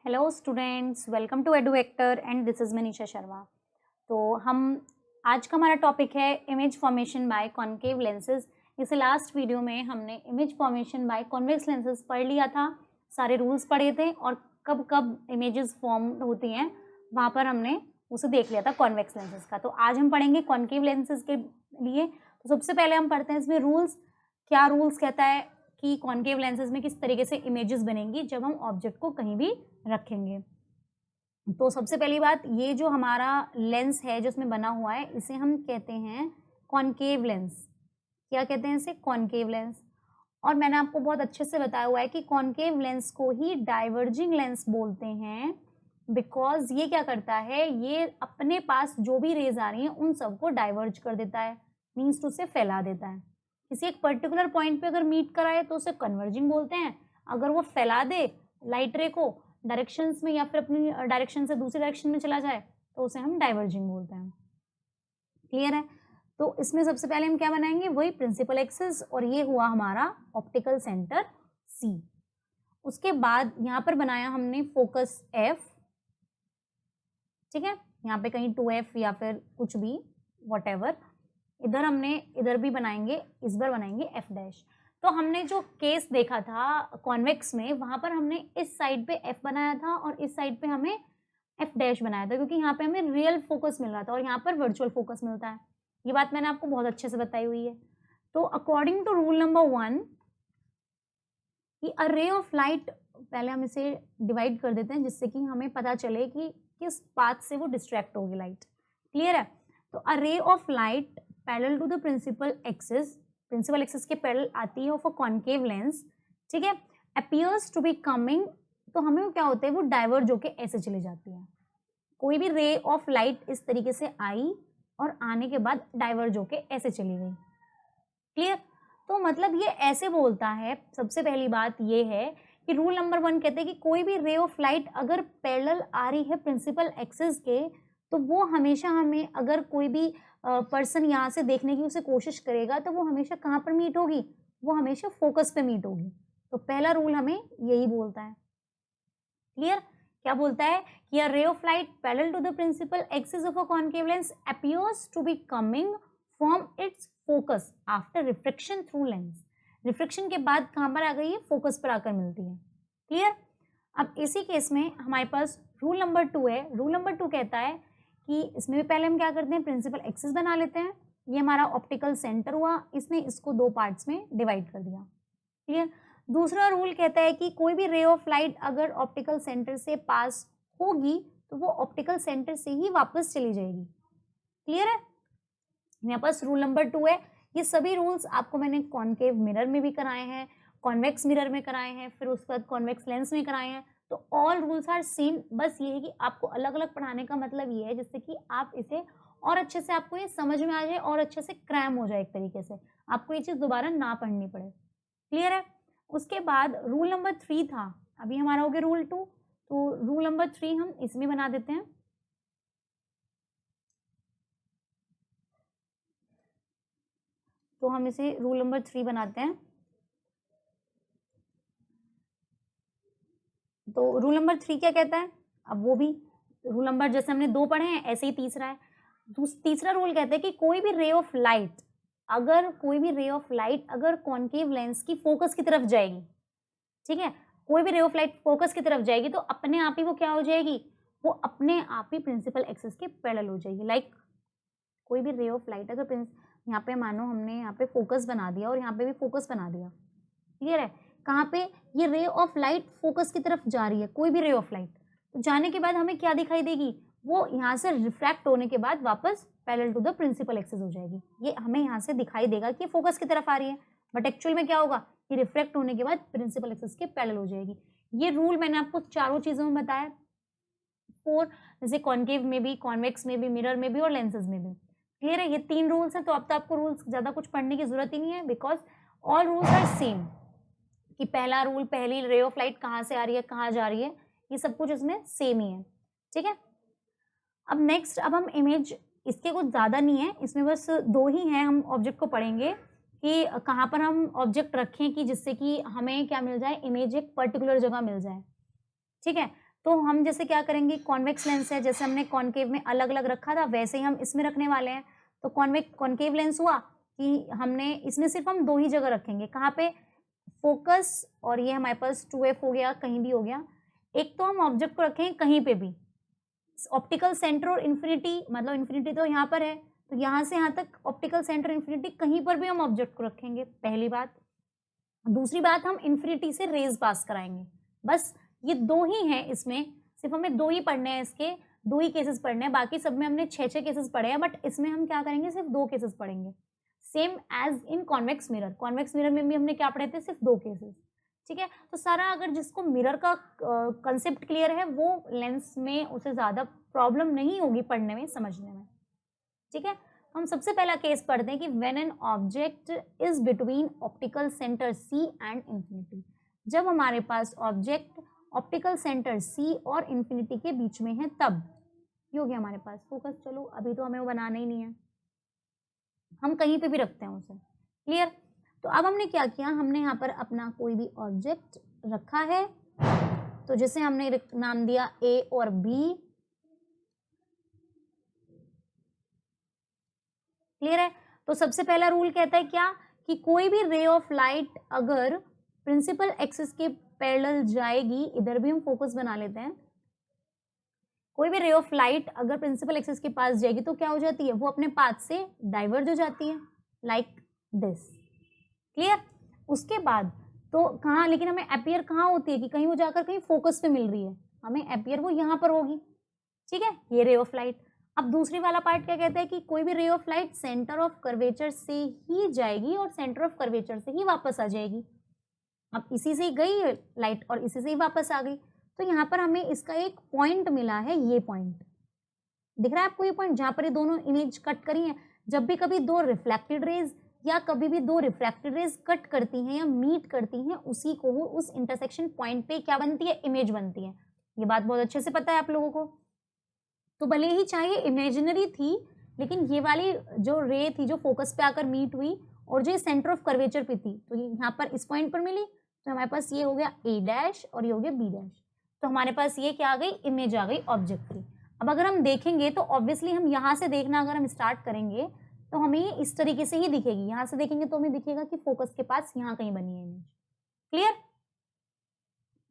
Hello students, welcome to Eduvector and this is Manisha Sharma. तो हम आज का हमारा टॉपिक है image formation by concave lenses. इसे लास्ट वीडियो में हमने image formation by convex lenses पढ़ लिया था, सारे रूल्स पढ़े थे और कब कब इमेजेस फॉर्म होती हैं वहाँ पर हमने उसे देख लिया था कॉन्वेक्स लेंसेज का। तो आज हम पढ़ेंगे कॉन्केव लेंसेज के लिए। तो सबसे पहले हम पढ़ते हैं इसमें रूल्स। क्या रूल्स कहता है कि कॉन्केव लेंसेज में किस तरीके से इमेजेस बनेंगी जब हम ऑब्जेक्ट को कहीं भी रखेंगे। तो सबसे पहली बात, ये जो हमारा लेंस है जो इसमें बना हुआ है इसे हम कहते हैं कॉन्केव लेंस। क्या कहते हैं इसे? Concave lens. और मैंने आपको बहुत अच्छे से बताया हुआ है कि कॉन्केव लेंस को ही डाइवर्जिंग लेंस बोलते हैं, बिकॉज ये क्या करता है, ये अपने पास जो भी रेज आ रही हैं उन सबको डाइवर्ज कर देता है, मीन्स टू से फैला देता है। किसी एक पर्टिकुलर पॉइंट पे अगर मीट कराए तो उसे कन्वर्जिंग बोलते हैं। अगर वो फैला दे लाइट रे को डायरेक्शंस में या फिर अपनी डायरेक्शन से दूसरी डायरेक्शन में चला जाए तो उसे हम डाइवर्जिंग बोलते हैं। क्लियर है? तो इसमें सबसे पहले हम क्या बनाएंगे, वही प्रिंसिपल एक्सिस, और ये हुआ हमारा ऑप्टिकल सेंटर सी। उसके बाद यहाँ पर बनाया हमने फोकस एफ। ठीक है, यहाँ पे कहीं 2F या फिर कुछ भी वॉटेवर। इधर हमने इधर भी बनाएंगे, इस बार बनाएंगे एफ डैश। तो हमने जो केस देखा था कॉन्वेक्स में, वहां पर हमने इस साइड पे एफ बनाया था और इस साइड पे हमें एफ डैश बनाया था, क्योंकि यहाँ पे हमें रियल फोकस मिल रहा था और यहाँ पर वर्चुअल फोकस मिलता है। ये बात मैंने आपको बहुत अच्छे से बताई हुई है। तो अकॉर्डिंग टू रूल नंबर 1 कि अ रे ऑफ लाइट, पहले हम इसे डिवाइड कर देते हैं जिससे कि हमें पता चले कि किस पाथ से वो डिस्ट्रैक्ट होगी लाइट। क्लियर है? तो a ray of light parallel to the principal axis के पैरेलल आती है ऑफ अ कॉन्केव लेंस। ठीक है, अपीयर्स टू बी कमिंग, तो हमें क्या होता है, वो डाइवर्ज होके ऐसे चली जाती है। कोई भी रे ऑफ लाइट इस तरीके से आई और आने के बाद डाइवर्ज होके ऐसे चली गई। क्लियर? तो मतलब ये ऐसे बोलता है, सबसे पहली बात ये है कि रूल नंबर 1 कहते हैं कि कोई भी रे ऑफ लाइट अगर पैरेलल आ रही है प्रिंसिपल एक्सिस के, तो वो हमेशा हमें, अगर कोई भी पर्सन यहाँ से देखने की उसे कोशिश करेगा तो वो हमेशा कहाँ पर मीट होगी, वो हमेशा फोकस पे मीट होगी। तो पहला रूल हमें यही बोलता है। क्लियर? क्या बोलता है कि a ray of light parallel to the principal axis of a concave lens appears to be coming from its focus after refraction through lens। Refraction के बाद कहाँ पर आ गई है? फोकस पर आकर मिलती है। क्लियर? अब इसी केस में हमारे पास रूल नंबर 2 है। रूल नंबर 2 कहता है कि इसमें भी पहले हम क्या करते हैं, प्रिंसिपल एक्सिस बना लेते हैं। ये हमारा ऑप्टिकल सेंटर हुआ, इसने इसको 2 पार्ट्स में डिवाइड कर दिया। क्लियर? दूसरा रूल कहता है कि कोई भी रे ऑफ लाइट अगर ऑप्टिकल सेंटर से पास होगी तो वो ऑप्टिकल सेंटर से ही वापस चली जाएगी। क्लियर है? मेरे पास रूल नंबर 2 है। ये सभी रूल्स आपको मैंने कॉन्केव मिरर में भी कराए हैं, कॉन्वेक्स मिरर में कराए हैं, फिर उसके बाद कॉन्वेक्स लेंस में कराए हैं। तो ऑल रूल्स आर सेम। बस ये है कि आपको अलग अलग पढ़ाने का मतलब ये है जिससे कि आप इसे और अच्छे से, आपको ये समझ में आ जाए और अच्छे से क्रैम हो जाए, एक तरीके से आपको ये चीज़ दोबारा ना पढ़नी पड़े। क्लियर है? उसके बाद रूल नंबर 3 था, अभी हमारा हो गया रूल 2। तो रूल नंबर 3 हम इसमें बना देते हैं। तो हम इसे रूल नंबर 3 बनाते हैं। तो रूल नंबर 3 क्या कहता है? अब वो भी रूल नंबर जैसे हमने 2 पढ़े हैं ऐसे ही तीसरा है। तीसरा रूल कहता है कि कोई भी रे ऑफ लाइट अगर कॉन्केव लेंस की फोकस की तरफ जाएगी, ठीक है, कोई भी रे ऑफ लाइट फोकस की तरफ जाएगी तो अपने आप ही वो क्या हो जाएगी, वो अपने आप ही प्रिंसिपल एक्सिस के पैरेलल हो जाएगी। लाइक कोई भी रे ऑफ लाइट अगर यहाँ पे मानो हमने यहाँ पे फोकस बना दिया और यहाँ पे भी फोकस बना दिया। क्लियर है? कहाँ पे ये रे ऑफ लाइट फोकस की तरफ जा रही है, कोई भी रे ऑफ लाइट, तो जाने के बाद हमें क्या दिखाई देगी, वो यहाँ से रिफ्रैक्ट होने के बाद वापस parallel to the principal axis हो जाएगी। ये हमें यहाँ से दिखाई देगा कि फोकस की तरफ आ रही है, बट एक्चुअल में क्या होगा, ये रिफ्रैक्ट होने के बाद प्रिंसिपल एक्सिस के पैरेलल हो जाएगी। ये रूल मैंने आपको चारों चीजों में बताया, 4, जैसे कॉन्केव में भी, कॉन्वेक्स में भी, मिरर में भी और लेंसेज में भी। क्लियर है? ये 3 रूल्स हैं। तो अब तो आपको रूल्स ज्यादा कुछ पढ़ने की जरूरत ही नहीं है, because all rules are same. कि पहला रूल, पहली रे ऑफ लाइट कहाँ से आ रही है, कहाँ जा रही है, ये सब कुछ इसमें सेम ही है। ठीक है? अब नेक्स्ट, अब हम इमेज, इसके कुछ ज़्यादा नहीं है, इसमें बस 2 ही हैं। हम ऑब्जेक्ट को पढ़ेंगे कि कहाँ पर हम ऑब्जेक्ट रखें कि जिससे कि हमें क्या मिल जाए, इमेज एक पर्टिकुलर जगह मिल जाए। ठीक है? तो हम जैसे क्या करेंगे, कॉन्वेक्स लेंस है, जैसे हमने कॉनकेव में अलग अलग रखा था वैसे ही हम इसमें रखने वाले हैं। तो कॉनकेव लेंस हुआ कि हमने इसमें सिर्फ हम 2 ही जगह रखेंगे, कहाँ पे, फोकस और ये हमारे पास 2F हो गया, कहीं भी हो गया। एक तो हम ऑब्जेक्ट को रखेंगे कहीं पे भी, ऑप्टिकल सेंटर और इन्फिनिटी, मतलब इन्फिनिटी तो यहाँ पर है, तो यहाँ से यहाँ तक ऑप्टिकल सेंटर इन्फिनिटी कहीं पर भी हम ऑब्जेक्ट को रखेंगे, पहली बात। दूसरी बात, हम इन्फिनिटी से रेज पास कराएंगे। बस ये 2 ही हैं, इसमें सिर्फ हमें 2 ही पढ़ने हैं, इसके 2 ही केसेस पढ़ने हैं, बाकी सब में हमने 6 केसेस पढ़े हैं, बट इसमें हम क्या करेंगे, सिर्फ 2 केसेस पढ़ेंगे। Same as in convex mirror, convex mirror में भी हमने क्या पढ़े थे, सिर्फ 2 केसेस। ठीक है, तो सारा अगर जिसको मिरर का कंसेप्ट क्लियर है वो लेंस में उसे ज़्यादा प्रॉब्लम नहीं होगी पढ़ने में, समझने में। ठीक है, हम सबसे पहला केस पढ़ते हैं कि when an object is between optical centre C and infinity, जब हमारे पास ऑब्जेक्ट ऑप्टिकल सेंटर सी और इंफिनिटी के बीच में है तब। ये हो गया हमारे पास फोकस। चलो अभी तो हमें वो बनाना ही नहीं है, हम कहीं पे भी रखते हैं उसे, क्लियर। तो अब हमने क्या किया, हमने यहाँ पर अपना कोई भी ऑब्जेक्ट रखा है, तो जैसे हमने नाम दिया ए और बी, क्लियर है। तो सबसे पहला रूल कहता है क्या, कि कोई भी रे ऑफ लाइट अगर प्रिंसिपल एक्सिस के पैरेलल जाएगी, इधर भी हम फोकस बना लेते हैं, कोई भी रे ऑफ लाइट अगर प्रिंसिपल एक्सिस के पास जाएगी तो क्या हो जाती है, वो अपने पाथ से डाइवर्ज हो जाती है, लाइक दिस, क्लियर। उसके बाद तो कहाँ, लेकिन हमें अपीयर कहाँ होती है, कि कहीं वो जाकर कहीं फोकस पे मिल रही है, हमें अपीयर वो यहाँ पर होगी, ठीक है, ये रे ऑफ लाइट। अब दूसरी वाला पार्ट क्या कहता है, कि कोई भी रे of light centre of curvature से ही जाएगी और सेंटर ऑफ कर्वेचर से ही वापस आ जाएगी। अब इसी से ही गई लाइट और इसी से ही वापस आ गई, तो यहाँ पर हमें इसका एक पॉइंट मिला है, ये पॉइंट दिख रहा है आपको, ये पॉइंट जहाँ पर ये दोनों इमेज कट करी है। जब भी कभी 2 रिफ्लेक्टेड रेज या कभी भी 2 रिफ्रैक्टेड रेज कट करती हैं या मीट करती हैं, उसी को उस इंटरसेक्शन पॉइंट पे क्या बनती है, इमेज बनती है। ये बात बहुत अच्छे से पता है आप लोगों को। तो भले ही चाहे इमेजिनरी थी, लेकिन ये वाली जो रे थी जो फोकस पे आकर मीट हुई और जो सेंटर ऑफ कर्वेचर पे थी, तो ये यहाँ पर इस पॉइंट पर मिली, तो हमारे पास ये हो गया ए डैश और ये हो गया बी डैश। तो हमारे पास ये क्या आ गई, इमेज आ गई ऑब्जेक्ट की। अब अगर हम देखेंगे तो ऑब्वियसली हम यहाँ से देखना अगर हम स्टार्ट करेंगे तो हमें ये इस तरीके से ही दिखेगी, यहाँ से देखेंगे तो हमें दिखेगा कि फोकस के पास यहाँ कहीं बनी है इमेज, क्लियर,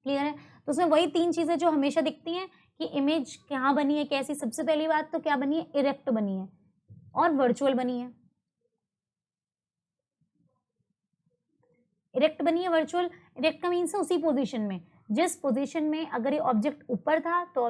क्लियर है। तो उसमें वही 3 चीजें जो हमेशा दिखती हैं कि इमेज कहाँ बनी है, कैसी। सबसे पहली बात तो क्या बनी है, इरेक्ट बनी है और वर्चुअल बनी है। इरेक्ट बनी है, वर्चुअल। इरेक्ट का मीन्स है उसी पोजीशन में, जिस पोजीशन में अगर ये ऑब्जेक्ट ऊपर था तो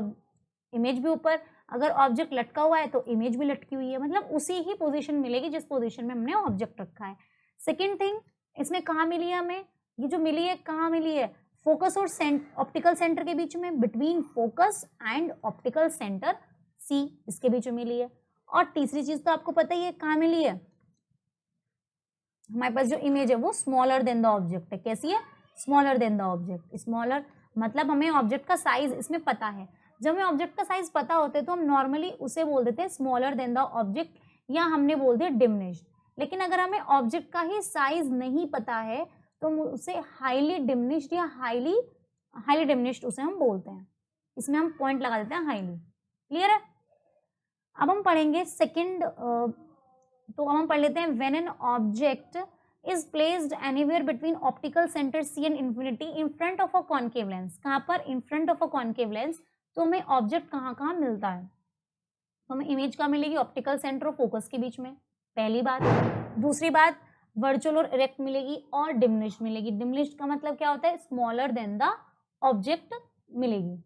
इमेज भी ऊपर, अगर ऑब्जेक्ट लटका हुआ है तो इमेज भी लटकी हुई है, मतलब उसी ही पोजीशन मिलेगी जिस पोजीशन में हमने ऑब्जेक्ट रखा है। सेकेंड थिंग, इसमें कहाँ मिली है हमें, ये जो मिली है कहाँ मिली है, फोकस और ऑप्टिकल सेंटर के बीच में, between focus and optical centre C, इसके बीच में मिली है। और तीसरी चीज तो आपको पता ही है कहाँ मिली है, हमारे पास जो इमेज है वो स्मॉलर देन द ऑब्जेक्ट है। कैसी है, smaller than the object. Smaller मतलब हमें ऑब्जेक्ट का साइज इसमें पता है। जब हमें ऑब्जेक्ट का साइज पता होता है तो हम नॉर्मली उसे बोल देते हैं स्मॉलर देन द ऑब्जेक्ट, या हमने बोल दिया डिमिनिश्ड। लेकिन अगर हमें ऑब्जेक्ट का ही साइज नहीं पता है तो उसे हाईली डिमिनिश्ड या हाईली डिमिनिश्ड उसे हम बोलते हैं। इसमें हम पॉइंट लगा देते हैं हाईली, क्लियर है। अब हम पढ़ेंगे सेकेंड, तो हम पढ़ लेते हैं when an object is placed anywhere between optical centre C and infinity in front of a concave lens. कहाँ पर, in front of a concave lens. तो हमें ऑब्जेक्ट कहाँ कहाँ मिलता है, तो हमें इमेज कहाँ मिलेगी, ऑप्टिकल सेंटर और फोकस के बीच में, पहली बात। दूसरी बात, वर्चुअल और इरेक्ट मिलेगी और डिमिनिश्ड मिलेगी। डिमिनिश्ड का मतलब क्या होता है, स्मॉलर देन द ऑब्जेक्ट मिलेगी।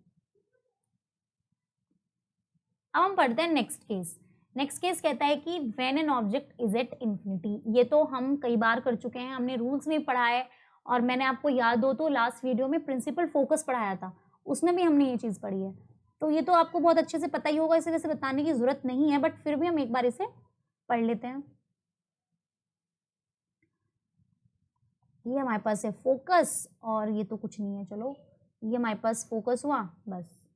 अब हम पढ़ते हैं नेक्स्ट केस। नेक्स्ट केस कहता है कि when an object is at infinity. ये तो हम कई बार कर चुके हैं, हमने रूल्स में पढ़ा है, और मैंने आपको याद हो तो लास्ट वीडियो में प्रिंसिपल फोकस पढ़ाया था, उसमें भी हमने ये चीज़ पढ़ी है। तो ये तो आपको बहुत अच्छे से पता ही होगा, इसे वैसे बताने की जरूरत नहीं है, बट फिर भी हम एक बार इसे पढ़ लेते हैं। ये हमारे पास है फोकस और ये तो कुछ नहीं है, चलो ये हमारे पास फोकस हुआ बस।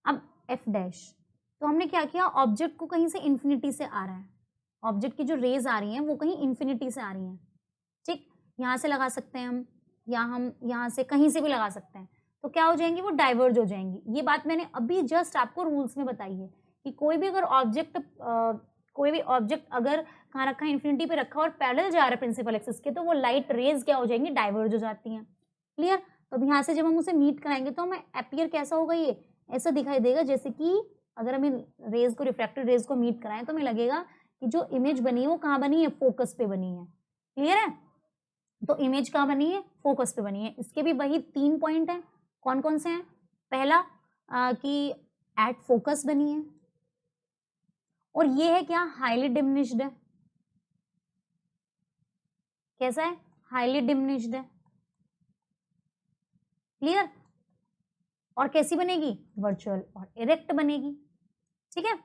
अब एफ डैश, तो हमने क्या किया, ऑब्जेक्ट को कहीं से इन्फिनिटी से आ रहा है, ऑब्जेक्ट की जो रेज आ रही हैं वो कहीं इन्फिनिटी से आ रही हैं, ठीक। यहाँ से लगा सकते हैं हम, या हम यहाँ से कहीं से भी लगा सकते हैं। तो क्या हो जाएंगी, वो डाइवर्ज हो जाएंगी। ये बात मैंने अभी जस्ट आपको रूल्स में बताई है कि कोई भी ऑब्जेक्ट अगर कहाँ रखा है, इन्फिनिटी पे रखा और पैरेलल जा रहा है प्रिंसिपल एक्सिस के, तो वो लाइट रेज क्या हो जाएंगी, डाइवर्ज हो जाती हैं। क्लियर। तो अब यहाँ से जब हम उसे मीट कराएंगे तो हमें अपीयर कैसा होगा, ये ऐसा दिखाई देगा जैसे कि अगर हम रेज को, रिफ्रैक्टेड रेज को मीट कराएं तो हमें लगेगा कि जो इमेज बनी है वो कहाँ बनी है, फोकस पे बनी है। क्लियर है। तो इमेज कहाँ बनी है, फोकस पे बनी है। इसके भी वही 3 पॉइंट हैं। कौन कौन से हैं? पहला कि एट फोकस बनी है, और ये है क्या, हाईली डिमिनिश्ड है। कैसा है, हाईली डिमिनिश्ड है। क्लियर। और कैसी बनेगी, वर्चुअल और इरेक्ट बनेगी। ठीक है,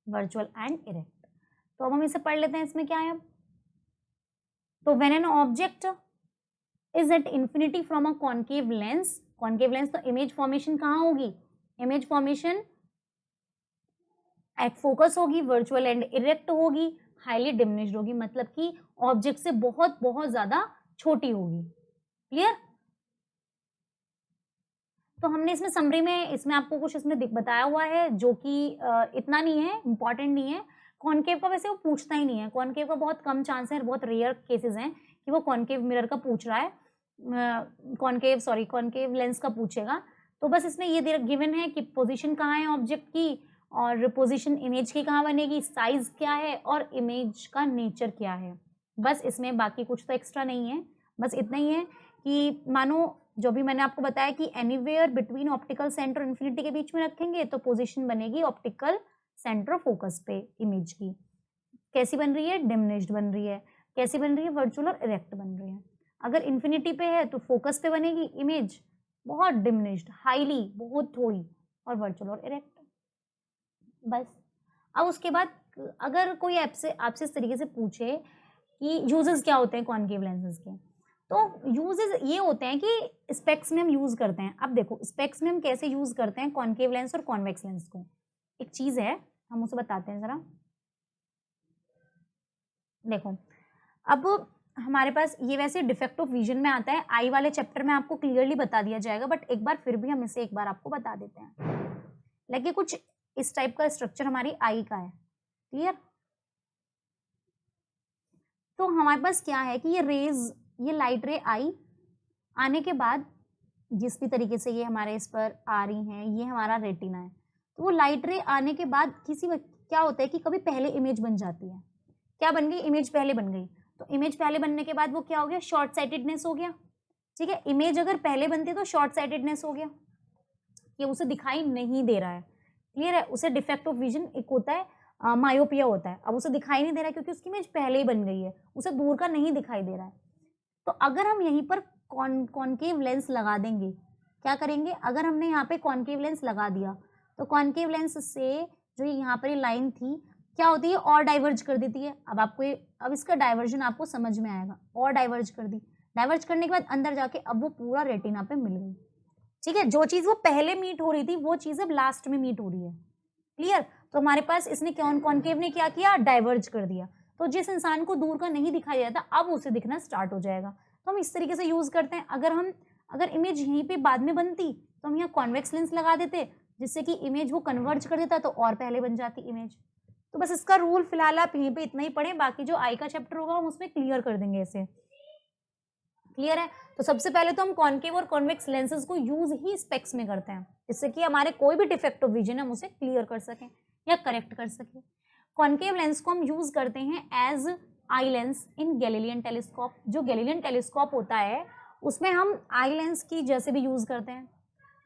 वर्चुअल एंड इरेक्ट। तो अब हम इसे पढ़ लेते हैं, इसमें क्या है अब। तो when an object is at infinity from a concave lens, concave lens तो इमेज फॉर्मेशन कहाँ होगी, इमेज फॉर्मेशन एट फोकस होगी, वर्चुअल एंड इरेक्ट होगी, हाईली डिमिनिश्ड होगी, मतलब कि ऑब्जेक्ट से बहुत बहुत ज्यादा छोटी होगी। क्लियर। तो हमने इसमें समरी में, इसमें आपको कुछ इसमें बताया हुआ है जो कि इतना नहीं है, इंपॉर्टेंट नहीं है। कॉन्केव का वैसे वो पूछता ही नहीं है, कॉन्केव का बहुत कम चांस है, बहुत रेयर केसेस हैं कि वो कॉन्केव मिरर का पूछ रहा है, कॉन्केव लेंस का पूछेगा। तो बस इसमें ये गिवन है कि पोजीशन कहाँ है ऑब्जेक्ट की, और पोजीशन इमेज की कहाँ बनेगी, साइज क्या है, और इमेज का नेचर क्या है। बस इसमें बाकी कुछ तो एक्स्ट्रा नहीं है, बस इतना ही है कि मानो जो भी मैंने आपको बताया कि एनीवेयर बिटवीन ऑप्टिकल सेंटर और इन्फिनिटी के बीच में रखेंगे तो पोजीशन बनेगी ऑप्टिकल सेंटर फोकस पे इमेज की। कैसी बन रही है, डिमिनिश्ड बन रही है। कैसी बन रही है, वर्चुअल और इरेक्ट बन रही है। अगर इन्फिनिटी पे है तो फोकस पे बनेगी इमेज बहुत डिमिनिश्ड, हाईली बहुत थोड़ी, और वर्चुअल और इरेक्ट। बस। अब उसके बाद अगर कोई आपसे इस तरीके से पूछे कि यूजेस क्या होते हैं कॉन्केव लेंसेज के, तो यूजेस ये होते हैं कि स्पेक्स में हम यूज करते हैं। अब देखो स्पेक्स में हम कैसे यूज करते हैं कॉन्केव लेंस और कॉन्वेक्स लेंस को। एक चीज है, हम उसे बताते हैं जरा। देखो अब हमारे पास ये वैसे डिफेक्ट ऑफ विजन में आता है, आई वाले चैप्टर में आपको क्लियरली बता दिया जाएगा, बट एक बार फिर भी हम इसे एक बार आपको बता देते हैं। लेकिन कुछ इस टाइप का स्ट्रक्चर हमारी आई का है। क्लियर। तो हमारे पास क्या है कि ये रेज, ये लाइट रे आई आने के बाद जिस भी तरीके से ये हमारे इस पर आ रही हैं, ये हमारा रेटिना है, तो वो लाइट रे आने के बाद क्या होता है कि कभी पहले इमेज बन जाती है। क्या बन गई, इमेज पहले बन गई। तो इमेज पहले बनने के बाद वो क्या हो गया, शॉर्ट साइटेडनेस हो गया। ठीक है, इमेज अगर पहले बनती है तो शॉर्ट साइटेडनेस हो गया, ये उसे दिखाई नहीं दे रहा है। क्लियर है। उसे डिफेक्ट ऑफ विजन एक होता है, मायोपिया होता है। अब उसे दिखाई नहीं दे रहा है क्योंकि उसकी इमेज पहले ही बन गई है, उसे दूर का नहीं दिखाई दे रहा है। तो अगर हम यहीं पर कॉन्केव लेंस लगा देंगे, क्या करेंगे, अगर हमने यहाँ पे कॉन्केव लेंस लगा दिया तो कॉन्केव लेंस से जो यहाँ पर ये लाइन थी क्या होती है, और डाइवर्ज कर देती है। अब इसका डाइवर्जन आपको समझ में आएगा, और डाइवर्ज कर दी, डाइवर्ज करने के बाद अंदर जाके अब वो पूरा रेटिना पे मिल गई। ठीक है, जो चीज वो पहले मीट हो रही थी वो चीज अब लास्ट में मीट हो रही है। क्लियर। तो हमारे पास इसने कॉन्केव ने क्या किया, डाइवर्ज कर दिया। तो जिस इंसान को दूर का नहीं दिखाई देता अब उसे दिखना स्टार्ट हो जाएगा। तो हम इस तरीके से यूज करते हैं। अगर इमेज यहीं पे बाद में बनती तो हम यहाँ कॉन्वेक्स लेंस लगा देते, जिससे कि इमेज वो कन्वर्ज कर देता तो और पहले बन जाती इमेज। तो बस इसका रूल फिलहाल आप यहीं पे इतना ही पढ़ें, बाकी जो आई का चैप्टर होगा हम उसमें क्लियर कर देंगे इसे। क्लियर है। तो सबसे पहले तो हम कॉन्केव और कॉन्वेक्स लेंसेज को यूज ही स्पेक्स में करते हैं, जिससे कि हमारे कोई भी डिफेक्ट ऑफ विजन हम उसे क्लियर कर सकें या करेक्ट कर सकें। कॉन्केव लेंस को हम यूज करते हैं as eye lens in Galilean telescope. जो गैलीलियन टेलीस्कोप होता है उसमें हम आई लेंस की जैसे भी यूज करते हैं।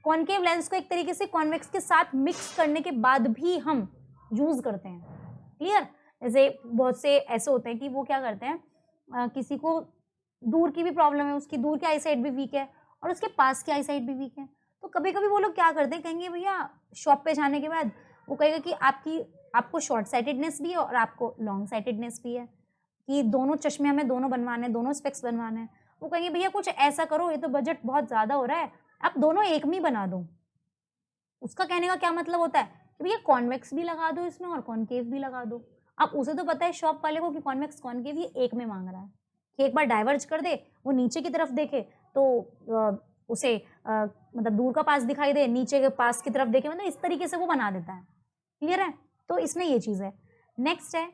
कॉन्केव लेंस को एक तरीके से कॉन्वेक्स के साथ मिक्स करने के बाद भी हम यूज करते हैं। क्लियर। जैसे बहुत से ऐसे होते हैं कि वो क्या करते हैं, किसी को दूर की भी प्रॉब्लम है, उसकी दूर की आई साइड भी वीक है और उसके पास की आई साइड भी वीक है, तो कभी कभी वो लोग क्या करते हैं, कहेंगे भैया शॉप पे जाने के बाद वो कहेगा कि आपको शॉर्ट साइटेडनेस भी है और आपको लॉन्ग साइटेडनेस भी है, कि दोनों चश्मे हमें दोनों बनवाने, दोनों स्पेक्स बनवाने हैं। वो कहेंगे भैया कुछ ऐसा करो, ये तो बजट बहुत ज़्यादा हो रहा है, आप दोनों एक में ही बना दो। उसका कहने का क्या मतलब होता है कि भैया कॉन्वेक्स भी लगा दो इसमें और कॉन्केव भी लगा दो। अब उसे तो पता है शॉप वाले को कि कॉन्वेक्स कॉन्केव ये एक में मांग रहा है, कि एक बार डाइवर्ज कर दे वो नीचे की तरफ देखे तो उसे मतलब दूर का पास दिखाई दे, नीचे के पास की तरफ देखे, मतलब इस तरीके से वो बना देता है। क्लियर है? तो इसमें ये चीज़ है। नेक्स्ट है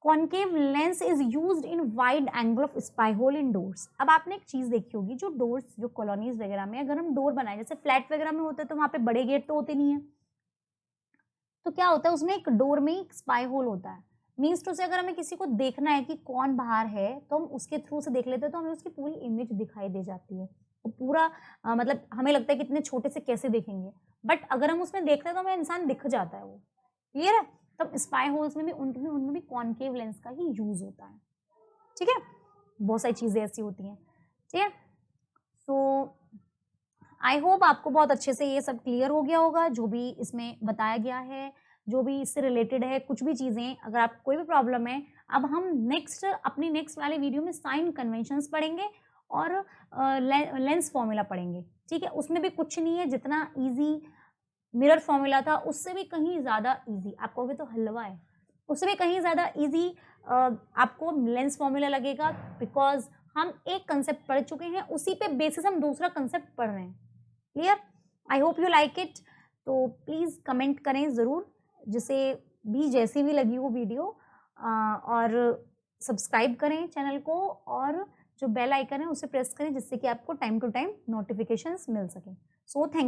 concave lens is used in wide angle of spy hole in doors. अब आपने एक चीज़ देखी होगी, जो डोर्स, जो कॉलोनीज वगैरह में अगर हम डोर बनाए, जैसे फ्लैट वगैरह में होते हैं तो वहाँ पे बड़े गेट तो होते नहीं है, तो क्या होता है उसमें एक डोर में एक स्पाई होल होता है। मीन्स टू से अगर हमें किसी को देखना है कि कौन बाहर है तो हम उसके थ्रू से देख लेते हैं, तो हमें उसकी पूरी इमेज दिखाई दे जाती है। तो पूरा मतलब हमें लगता है कि इतने छोटे से कैसे देखेंगे, बट अगर हम उसमें देखते हैं तो हमें इंसान दिख जाता है वो। क्लियर है? तो स्पाई होल्स में भी उनमें भी कॉन्केव लेंस का ही यूज होता है। ठीक है? बहुत सारी चीज़ें ऐसी होती हैं। ठीक है? सो आई होप आपको बहुत अच्छे से ये सब क्लियर हो गया होगा, जो भी इसमें बताया गया है, जो भी इससे रिलेटेड है, कुछ भी चीज़ें, अगर आपको कोई भी प्रॉब्लम है। अब हम अपनी नेक्स्ट वाले वीडियो में साइन कन्वेंशंस पढ़ेंगे और लेंस फॉर्मूला पढ़ेंगे। ठीक है? उसमें भी कुछ नहीं है, जितना ईजी मिरर फॉर्मूला था उससे भी कहीं ज़्यादा ईजी, आप कहोगे तो हलवा है, उससे भी कहीं ज़्यादा ईजी आपको लेंस फॉर्मूला लगेगा, बिकॉज हम एक कंसेप्ट पढ़ चुके हैं, उसी पे बेसिस हम दूसरा कंसेप्ट पढ़ रहे हैं। Clear? I hope you like it. तो प्लीज़ कमेंट करें ज़रूर, जिसे भी जैसी भी लगी हो वीडियो, और सब्सक्राइब करें चैनल को, और जो बेल आइकन है उसे प्रेस करें, जिससे कि आपको टाइम टू टाइम नोटिफिकेशंस मिल सकें। So thank you.